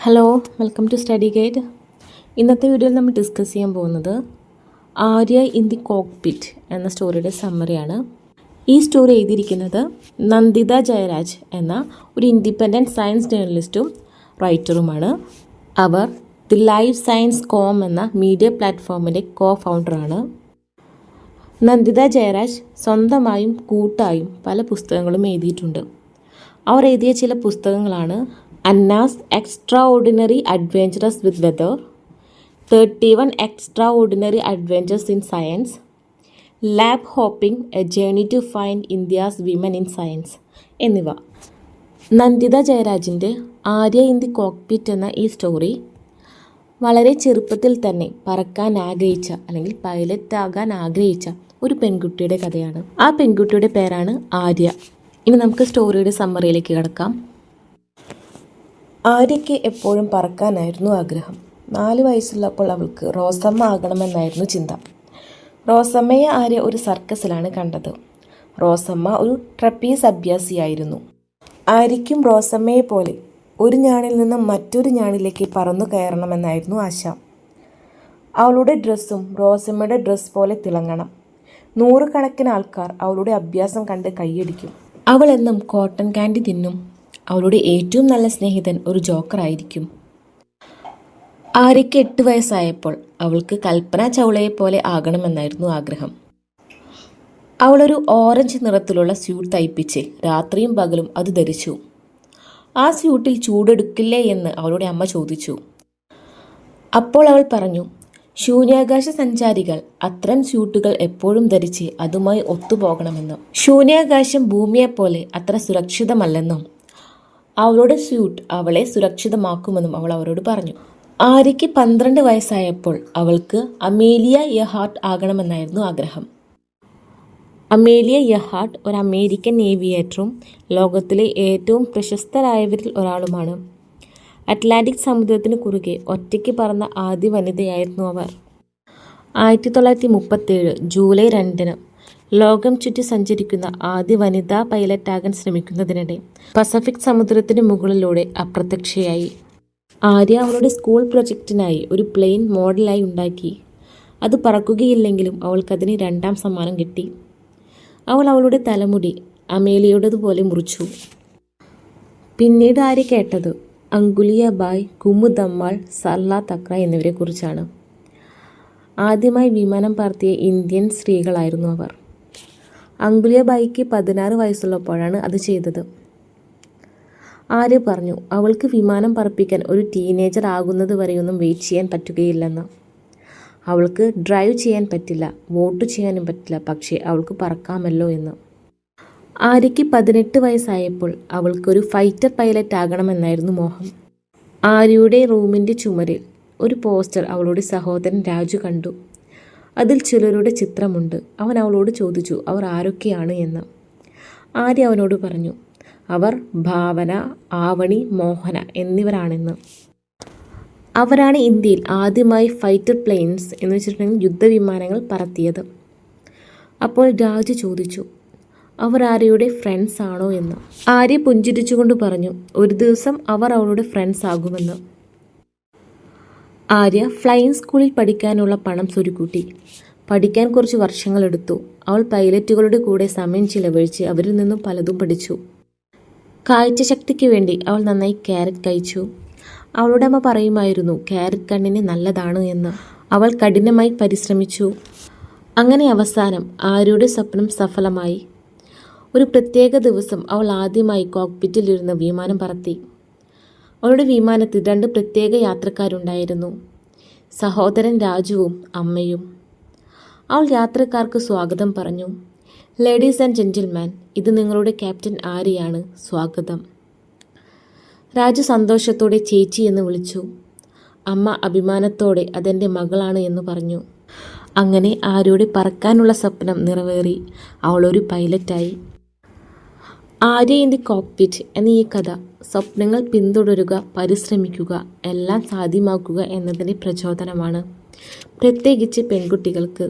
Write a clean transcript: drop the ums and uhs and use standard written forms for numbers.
Hello, welcome to study guide. ഇന്നത്തെ വീഡിയോയിൽ നമ്മൾ ഡിസ്കസ് ചെയ്യാൻ പോകുന്നത് ആര്യ ഇൻ ദി കോക്ക്പിറ്റ് എന്ന സ്റ്റോറിയുടെ സമ്മറിയാണ്. ഈ സ്റ്റോറി എഴുതിയിരിക്കുന്നത് നന്ദിത ജയരാജ് എന്ന ഒരു ഇൻഡിപെൻഡൻറ്റ് സയൻസ് ജേർണലിസ്റ്റും റൈറ്ററുമാണ്. അവർ ദി ലൈവ് സയൻസ് കോം എന്ന മീഡിയ പ്ലാറ്റ്ഫോമിൻ്റെ ഫൗണ്ടറാണ്. നന്ദിത ജയരാജ് സ്വന്തമായും കൂട്ടായും പല പുസ്തകങ്ങളും എഴുതിയിട്ടുണ്ട്. അവർ എഴുതിയ ചില പുസ്തകങ്ങളാണ് Anna's extraordinary adventures with weather, 31 extraordinary adventures in science, lab hopping a journey to find India's women in science എന്നിവ. നന്ദിത ജയരാജിൻ്റെ ആര്യ ഇൻ ദി കോക്ക്പിറ്റ് എന്ന ഈ സ്റ്റോറി വളരെ ചെറുപ്പത്തിൽ തന്നെ പറക്കാൻ ആഗ്രഹിച്ച അല്ലെങ്കിൽ പൈലറ്റ് ആകാൻ ആഗ്രഹിച്ച ഒരു പെൺകുട്ടിയുടെ കഥയാണ്. ആ പെൺകുട്ടിയുടെ പേരാണ് ആര്യ. ഇനി നമുക്ക് സ്റ്റോറിയുടെ സമ്മറിയിലേക്ക് കിടക്കാം. ആര്യയ്ക്ക് എപ്പോഴും പറക്കാനായിരുന്നു ആഗ്രഹം. 4 വയസ്സുള്ളപ്പോൾ അവൾക്ക് റോസമ്മ ആകണമെന്നായിരുന്നു ചിന്ത. റോസമ്മയെ ആര്യ ഒരു സർക്കസിലാണ് കണ്ടത്. റോസമ്മ ഒരു ട്രപ്പീസ് അഭ്യാസിയായിരുന്നു. ആര്യയ്ക്കും റോസമ്മയെ പോലെ ഒരു ഞാണിൽ നിന്നും മറ്റൊരു ഞാണിലേക്ക് പറന്നു കയറണമെന്നായിരുന്നു ആശ. അവളുടെ ഡ്രസ്സും റോസമ്മയുടെ ഡ്രസ്സ് പോലെ തിളങ്ങണം. 100 കണക്കിന് ആൾക്കാർ അവളുടെ അഭ്യാസം കണ്ട് കൈയടിക്കും. അവൾ എന്നും കോട്ടൺ കാൻഡി തിന്നും. അവളുടെ ഏറ്റവും നല്ല സ്നേഹിതൻ ഒരു ജോക്കറായിരിക്കും. ആര്യയ്ക്ക് 8 വയസ്സായപ്പോൾ അവൾക്ക് കൽപ്പന ചൗളയെ പോലെ ആകണമെന്നായിരുന്നു ആഗ്രഹം. അവളൊരു ഓറഞ്ച് നിറത്തിലുള്ള സ്യൂട്ട് തയ്പ്പിച്ച് രാത്രിയും പകലും അത് ധരിച്ചു. ആ സ്യൂട്ടിൽ ചൂടെടുക്കില്ലേ എന്ന് അവളുടെ അമ്മ ചോദിച്ചു. അപ്പോൾ അവൾ പറഞ്ഞു, ശൂന്യാകാശ സഞ്ചാരികൾ അത്തരം സ്യൂട്ടുകൾ എപ്പോഴും ധരിച്ച് അതുമായി ഒത്തുപോകണമെന്നും ശൂന്യാകാശം ഭൂമിയെപ്പോലെ അത്ര സുരക്ഷിതമല്ലെന്നും അവളുടെ സ്യൂട്ട് അവളെ സുരക്ഷിതമാക്കുമെന്നും അവൾ അവരോട് പറഞ്ഞു. ആര്യയ്ക്ക് 12 വയസ്സായപ്പോൾ അവൾക്ക് അമേലിയ ഇയർഹാർട്ട് ആകണമെന്നായിരുന്നു ആഗ്രഹം. അമേലിയ ഇയർഹാർട്ട് ഒരു അമേരിക്കൻ ഏവിയേറ്ററും ലോകത്തിലെ ഏറ്റവും പ്രശസ്തരായവരിൽ ഒരാളുമാണ്. അറ്റ്ലാന്റിക് സമുദ്രത്തിന് കുറുകെ ഒറ്റയ്ക്ക് പറന്ന ആദ്യ വനിതയായിരുന്നു അവർ. 1937 ജൂലൈ 2 ലോകം ചുറ്റി സഞ്ചരിക്കുന്ന ആദ്യ വനിതാ പൈലറ്റാകാൻ ശ്രമിക്കുന്നതിനിടെ പസഫിക് സമുദ്രത്തിന് മുകളിലൂടെ അപ്രത്യക്ഷയായി. ആര്യ അവളുടെ സ്കൂൾ പ്രൊജക്റ്റിനായി ഒരു പ്ലെയിൻ മോഡലായി ഉണ്ടാക്കി. അത് പറക്കുകയില്ലെങ്കിലും അവൾക്കതിന് 2ാം സമ്മാനം കിട്ടി. അവൾ അവളുടെ തലമുടി അമേലിയുടേതുപോലെ മുറിച്ചു. പിന്നീട് ആര്യ കേട്ടത് അങ്കുലിയ ബായ്, കുമുദമ്മാൾ, സർല തക്ര എന്നിവരെ കുറിച്ചാണ്. ആദ്യമായി വിമാനം പറത്തിയ ഇന്ത്യൻ സ്ത്രീകളായിരുന്നു അവർ. അങ്കുലിയ ബായിക്ക് 16 വയസ്സുള്ളപ്പോഴാണ് അത് ചെയ്തത്. ആര്യ പറഞ്ഞു, അവൾക്ക് വിമാനം പറപ്പിക്കാൻ ഒരു ടീനേജർ ആകുന്നത് വരെയൊന്നും വെയിറ്റ് ചെയ്യാൻ പറ്റുകയില്ലെന്ന്. അവൾക്ക് ഡ്രൈവ് ചെയ്യാൻ പറ്റില്ല, വോട്ട് ചെയ്യാനും പറ്റില്ല, പക്ഷേ അവൾക്ക് പറക്കാമല്ലോ എന്ന്. ആര്യയ്ക്ക് 18 വയസ്സായപ്പോൾ അവൾക്കൊരു ഫൈറ്റർ പൈലറ്റ് ആകണമെന്നായിരുന്നു മോഹം. ആര്യയുടെ റൂമിൻ്റെ ചുമരിൽ ഒരു പോസ്റ്റർ അവളുടെ സഹോദരൻ രാജു കണ്ടു. അതിൽ ചിലരുടെ ചിത്രമുണ്ട്. അവൻ അവളോട് ചോദിച്ചു അവർ ആരൊക്കെയാണ് എന്ന്. ആര്യ അവനോട് പറഞ്ഞു, അവർ ഭാവന, ആവണി, മോഹന എന്നിവരാണെന്ന്. അവരാണ് ഇന്ത്യയിൽ ആദ്യമായി ഫൈറ്റർ പ്ലെയിൻസ് എന്ന് വെച്ചിട്ടുണ്ടെങ്കിൽ യുദ്ധവിമാനങ്ങൾ പറത്തിയത്. അപ്പോൾ രാജു ചോദിച്ചു, അവർ ആര്യയുടെ ഫ്രണ്ട്സ് ആണോ എന്ന്. ആര്യ പുഞ്ചിരിച്ചുകൊണ്ട് പറഞ്ഞു, ഒരു ദിവസം അവർ അവളുടെ ഫ്രണ്ട്സ് ആകുമെന്ന്. ആര്യ ഫ്ലൈയിങ് സ്കൂളിൽ പഠിക്കാനുള്ള പണം സ്വരുക്കൂട്ടി. പഠിക്കാൻ കുറച്ച് വർഷങ്ങളെടുത്തു. അവൾ പൈലറ്റുകളുടെ കൂടെ സമയം ചിലവഴിച്ച് അവരിൽ നിന്നും പലതും പഠിച്ചു. കാഴ്ചശക്തിക്ക് വേണ്ടി അവൾ നന്നായി ക്യാരറ്റ് കഴിച്ചു. അവളുടെ അമ്മ പറയുമായിരുന്നു ക്യാരറ്റ് കണ്ണിന് നല്ലതാണ് എന്ന്. അവൾ കഠിനമായി പരിശ്രമിച്ചു. അങ്ങനെ അവസാനം ആര്യയുടെ സ്വപ്നം സഫലമായി. ഒരു പ്രത്യേക ദിവസം അവൾ ആദ്യമായി കോക്ക്പിറ്റിലിരുന്ന് വിമാനം പറത്തി. അവളുടെ വിമാനത്തിൽ 2 പ്രത്യേക യാത്രക്കാരുണ്ടായിരുന്നു, സഹോദരൻ രാജുവും അമ്മയും. അവൾ യാത്രക്കാർക്ക് സ്വാഗതം പറഞ്ഞു. ലേഡീസ് ആൻഡ് ജെന്റിൽമാൻ, ഇത് നിങ്ങളുടെ ക്യാപ്റ്റൻ ആര്യയാണ്, സ്വാഗതം. രാജു സന്തോഷത്തോടെ ചേച്ചി എന്ന് വിളിച്ചു. അമ്മ അഭിമാനത്തോടെ അതെൻ്റെ മകളാണ് എന്ന് പറഞ്ഞു. അങ്ങനെ ആര്യയുടെ പറക്കാനുള്ള സ്വപ്നം നിറവേറി. അവളൊരു പൈലറ്റായി. ആര്യ ഇൻ ദി കോക്ക്പിറ്റ് എന്ന ഈ കഥ സ്വപ്നങ്ങൾ പിന്തുടരുക, പരിശ്രമിക്കുക, എല്ലാം സാധ്യമാക്കുക എന്നതിൻ്റെ പ്രചോദനമാണ്, പ്രത്യേകിച്ച് പെൺകുട്ടികൾക്ക്.